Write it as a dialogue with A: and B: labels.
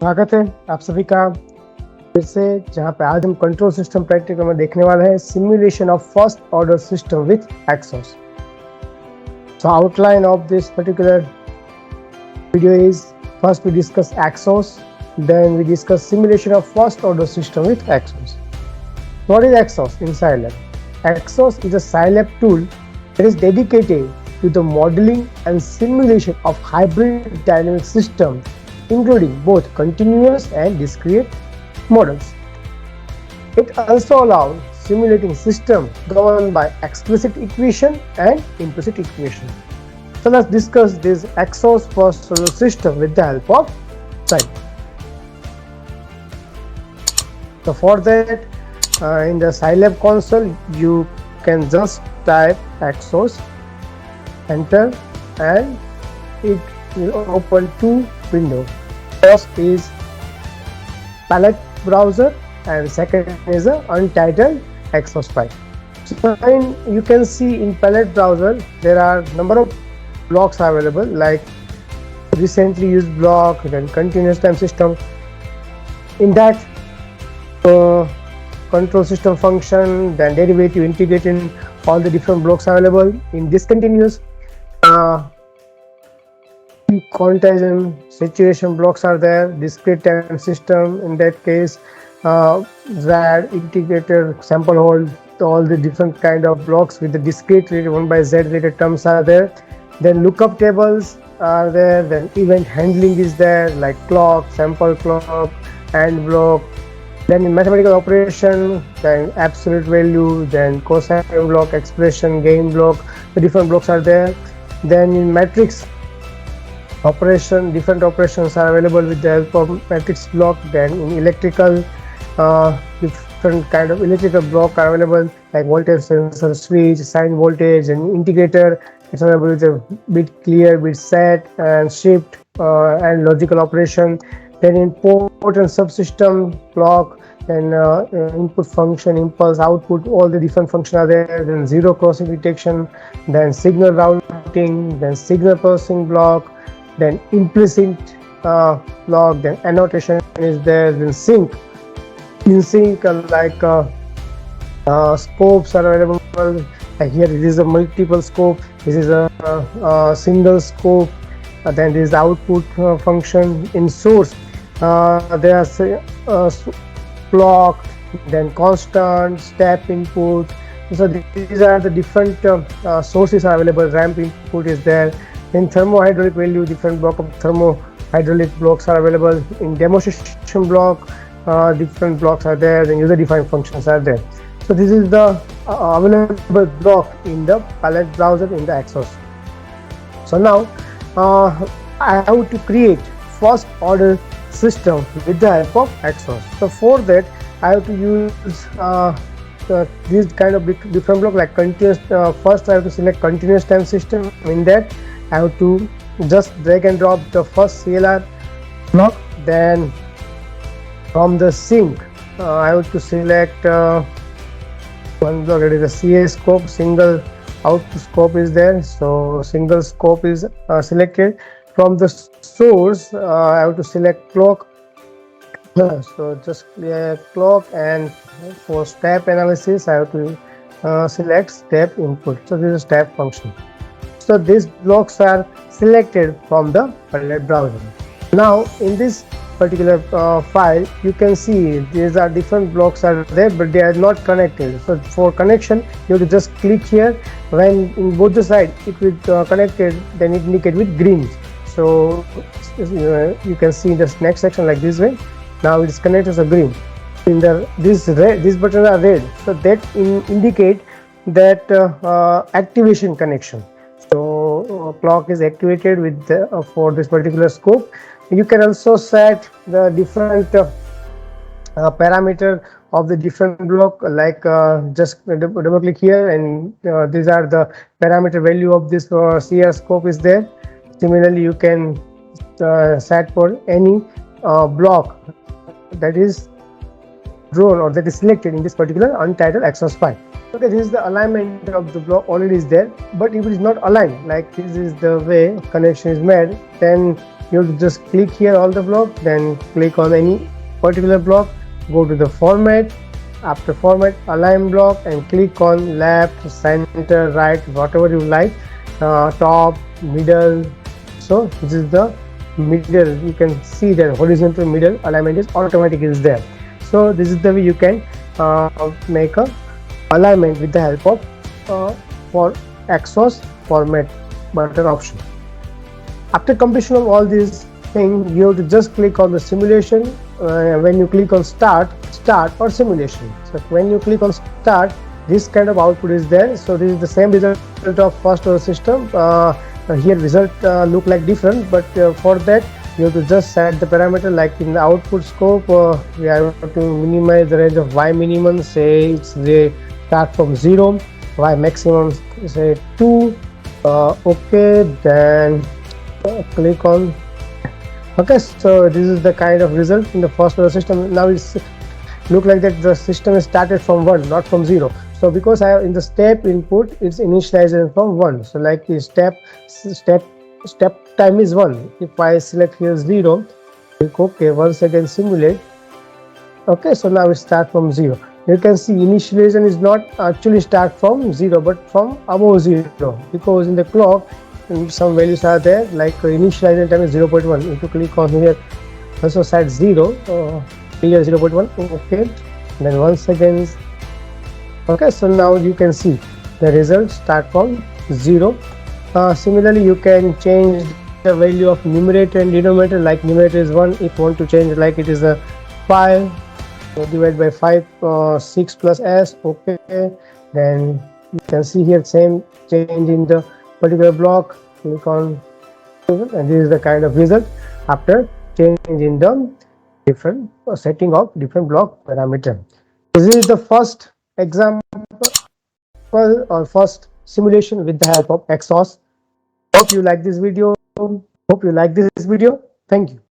A: स्वागत है आप सभी का फिर से, जहाँ पे आज हम कंट्रोल सिस्टम प्रैक्टिकल में देखने वाले हैं simulation of first order system with Xcos. So outline of this particular video is, first we discuss Xcos, then we discuss simulation of first order system with Xcos. What is Xcos in scilab? Xcos is a scilab tool that is dedicated to the modeling and simulation of hybrid dynamic systems, including both continuous and discrete models. It also allows simulating systems governed by explicit equation and implicit equation. So let's discuss this Xcos first order system with the help of scilab. So for that, in the scilab console, you can just type Xcos, enter, and it will open two windows. First is palette browser and second is a untitled Xcos file. So you can see in palette browser there are number of blocks available, like recently used block, then continuous time system. In that control system function, then derivative, integrating all the different blocks available. In discontinuous, quantism, situation blocks are there. Discrete time system, in that case, Z, integrator, sample hold, all the different kind of blocks with the discrete related 1 by Z related terms are there. Then lookup tables are there. Then event handling is there, like clock, sample clock, and block. Then in mathematical operation, then absolute value, then cosine block, expression, gain block, the different blocks are there. Then in matrix operation, different operations are available with the help of matrix block. Then in electrical, different kind of electrical block are available, like voltage sensor, switch, sign voltage, and integrator. It's available with a bit clear, bit set, and shift, and logical operation. Then in port and subsystem block, and input function, impulse, output, all the different functions are there. Then zero crossing detection, then signal routing, then signal processing block, then implicit block, then annotation is there. Then sync, in sync, like scopes are available. Like here it is a multiple scope, this is a single scope. Then this is output function. In source, there are block, then constant, step input. So these are the different sources are available. Ramp input is there. In thermohydraulic value, different block of thermohydraulic blocks are available. In demonstration block, different blocks are there. Then user defined functions are there. So this is the available block in the palette browser in the Xcos. So now I have to create first order system with the help of Xcos. So for that, I have to use this kind of different block, like continuous. First I have to select continuous time system. In that I have to just drag and drop the first scilab block. Then from the sync, I have to select one block, that is a CA scope, single output scope is there. So single scope is selected. From the source, I have to select clock. So just clock, and for step analysis I have to select step input. So this is step function. So these blocks are selected from the palette browser. Now in this particular file, you can see these are different blocks are there, but they are not connected. So for connection, you have to just click here. When in both the side it will connected, then it indicate with green. So you can see in the next section like this way. Now it is connected as a green. In the this buttons are red, so that indicate that activation connection. So clock is activated with for this particular scope. You can also set the different parameter of the different block, like just double click here, and these are the parameter value of this CR scope is there. Similarly, you can set for any block that is drawn or that is selected in this particular untitled Xcos file. Okay, this is the alignment of the block already is there, but if it is not aligned, like this is the way connection is made, then you have to just click here all the block, then click on any particular block, go to the format, after format align block, and click on left, center, right, whatever you like, top, middle. So this is the middle. You can see that horizontal middle alignment is automatic is there. So this is the way you can make a alignment with the help of for Xcos format button option. After completion of all these things, you have to just click on the simulation. When you click on start or simulation, so when you click on start, this kind of output is there. So this is the same result of first order system. Here result look like different, but for that you have to just set the parameter, like in the output scope we are to minimize the range of y minimum, say it's the start from 0, y maximum say 2. Okay, then click on okay. So this is the kind of result in the first order system. Now it's look like that the system is started from 1, not from 0. So because I have in the step input, it's initialized from 1. So like the step time is 1. If I select here 0, click OK, once again simulate. Okay, so now it start from 0. You can see initialization is not actually start from 0, but from above 0, because in the clock some values are there, like initialization time is 0.1. If you click on here, also set 0, here 0.1. Okay, then once again. Okay, so now you can see the results start from 0. Similarly, you can change the value of numerator and denominator, like numerator is 1. If you want to change, like it is a 5, so divide by 5, 6 plus s. Okay, then you can see here same change in the particular block. Click on, and this is the kind of result after changing the different setting of different block parameter. This is the first example or first simulation with the help of Xcos. Hope you like this video. Thank you.